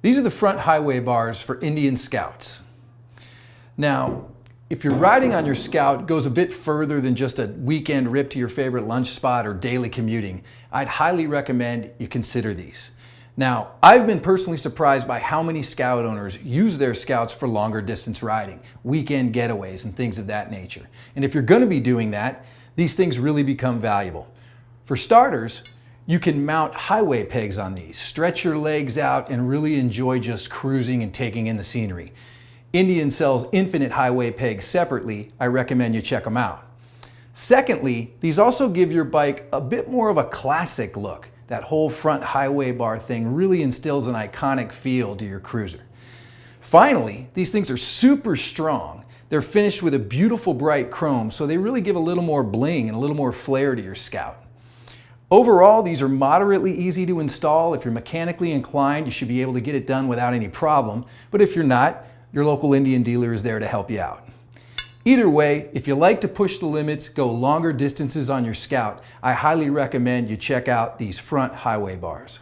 These are the front highway bars for Indian Scouts. Now, if your riding on your Scout goes a bit further than just a weekend rip to your favorite lunch spot or daily commuting, I'd highly recommend you consider these. Now, I've been personally surprised by how many Scout owners use their Scouts for longer distance riding, weekend getaways, and things of that nature. And if you're going to be doing that, these things really become valuable. For starters, you can mount highway pegs on these, stretch your legs out, and really enjoy just cruising and taking in the scenery. Indian sells infinite highway pegs separately. I recommend you check them out. Secondly, these also give your bike a bit more of a classic look. That whole front highway bar thing really instills an iconic feel to your cruiser. Finally, these things are super strong. They're finished with a beautiful bright chrome, so they really give a little more bling and a little more flair to your Scout. Overall, these are moderately easy to install. If you're mechanically inclined, you should be able to get it done without any problem. But if you're not, your local Indian dealer is there to help you out. Either way, if you like to push the limits, go longer distances on your Scout, I highly recommend you check out these front highway bars.